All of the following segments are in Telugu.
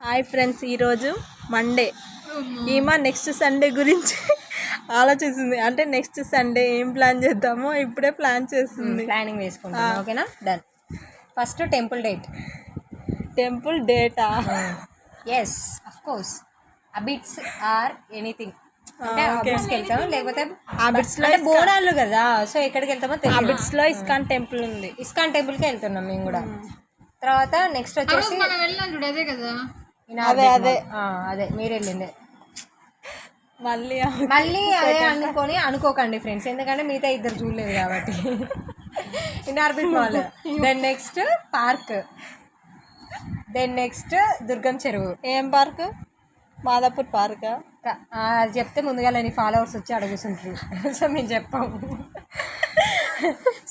హాయ్ ఫ్రెండ్స్, ఈరోజు మండే. ఈమె నెక్స్ట్ సండే గురించి ఆలోచిస్తుంది. అంటే నెక్స్ట్ సండే ఏం ప్లాన్ చేద్దామో ఇప్పుడే ప్లాన్ చేస్తుంది. ప్లానింగ్ వేసుకుంటాం. ఓకేనా, done. First temple date. Temple data? Yes, of course. Abids or anything. అంటే అబిట్స్కి వెళ్తాం, లేకపోతే అబిట్స్లో అంటే బోనాలు కదా, సో ఎక్కడికి వెళ్తామో తెలియదు. అబిట్స్లో ఇస్కాన్ టెంపుల్ ఉంది. ఇస్కాన్ టెంపుల్కి వెళ్తున్నాం మేము కూడా. తర్వాత నెక్స్ట్ వచ్చేసి అదే మీరు వెళ్ళిందే. మళ్ళీ అదే అనుకోకండి ఫ్రెండ్స్, ఎందుకంటే మిగతా ఇద్దరు చూడలేదు కాబట్టి. Inorbit mall. Then next park. Then next Durgam Cheruvu. ఏం పార్క్? మాదాపూర్ పార్కా? అది చెప్తే ముందుగా నీ ఫాలోవర్స్ వచ్చి అడుగుతుంటారు, సో మేము చెప్పాము.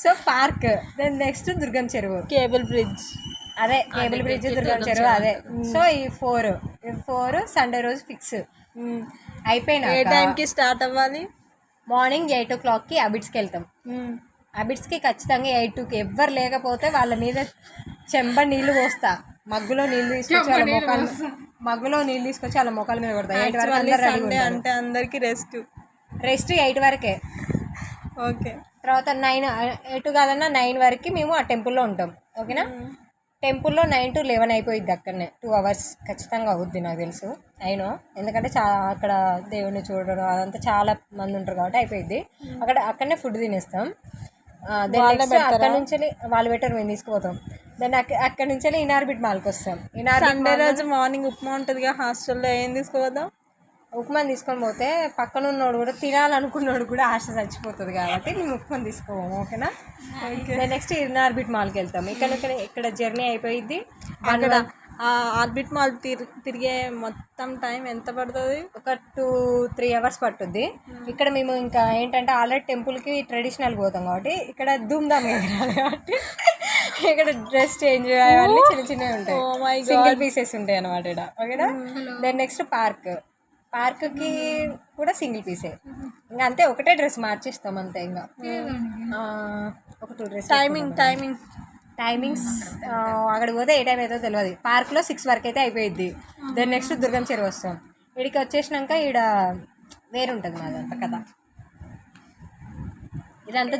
So park. Then next Durgam చెరువు. Cable bridge. అదే కేబుల్ బ్రిడ్జ్, దుర్గం చెరువు అదే. సో ఈ ఫోర్ సండే రోజు ఫిక్స్ అయిపోయినా. ఏ టైంకి స్టార్ట్ అవ్వాలి? మార్నింగ్ 8 o'clockకి అబిట్స్కి వెళ్తాం. అబిట్స్కి ఖచ్చితంగా 8 o'clock. ఎవ్వరు లేకపోతే వాళ్ళ మీద చెంబ నీళ్లు పోస్తా, మగ్గులో నీళ్ళు తీసుకొచ్చి వాళ్ళ మొక్కల మీద కొడతా. 8 వరకు అంటే అందరికి రెస్ట్ 8 వరకే. ఓకే. తర్వాత 9 8 కాదన్నా 9 వరకు మేము ఆ టెంపుల్లో ఉంటాం. ఓకేనా. టెంపుల్లో 9 to 11 అయిపోయిద్ది. అక్కడనే 2 hours ఖచ్చితంగా అవుద్ది, నాకు తెలుసు. అయినో, ఎందుకంటే అక్కడ దేవుడిని చూడడం అదంతా చాలా మంది ఉంటారు కాబట్టి అయిపోయిద్ది. అక్కడనే ఫుడ్ తినేస్తాం. అక్కడ నుంచి వాళ్ళు బెటర్ మేము తీసుకుపోతాం. దాన్ని అక్కడ నుంచి ఇన్ఆర్బిట్ మాల్కి వస్తాం. సండే రోజు మార్నింగ్ ఉప్మా ఉంటుందిగా హాస్టల్లో, ఏం తీసుకుపోతాం? ఉప్మాని తీసుకొని పోతే పక్కన ఉన్నోడు కూడా తినాలనుకున్నాడు కూడా ఆశ చచ్చిపోతుంది కాబట్టి మేము ఉప్మాని తీసుకోము. ఓకేనా. నెక్స్ట్ ఇన్ఆర్బిట్ మాల్కి వెళ్తాం. ఇక్కడ జర్నీ అయిపోయిద్ది. అక్కడ ఆర్బిట్ మాల్ తిరిగే మొత్తం టైం ఎంత పడుతుంది? ఒక 2-3 hours పట్టుద్ది. ఇక్కడ మేము ఇంకా ఏంటంటే ఆల్రెడీ టెంపుల్కి ట్రెడిషనల్ పోతాం కాబట్టి ఇక్కడ ధూమ్ధామ్ ఎగరాలి కాబట్టి ఇక్కడ డ్రెస్ చేంజ్ అవన్నీ చిన్నవి ఉంటాయి, సింగిల్ పీసెస్ ఉంటాయి అన్నమాట ఇక్కడ. ఓకేనా. దెన్ నెక్స్ట్ పార్క్కి కూడా సింగిల్ పీసే. ఇంకా అంతే, ఒకటే డ్రెస్ మార్చిస్తాం అంతే. ఇంకా ఒక 2 డ్రెస్. టైమింగ్స్ అక్కడికి పోతే ఏ టైం అయితే తెలియదు. పార్క్లో 6 వరకు అయితే అయిపోయిద్ది. దెన్ నెక్స్ట్ దుర్గం చెరువు వస్తాం. ఇక్కడికి వచ్చేసినాక ఈడ వేరుంటుంది మాదంతా కదా. ఇదంతా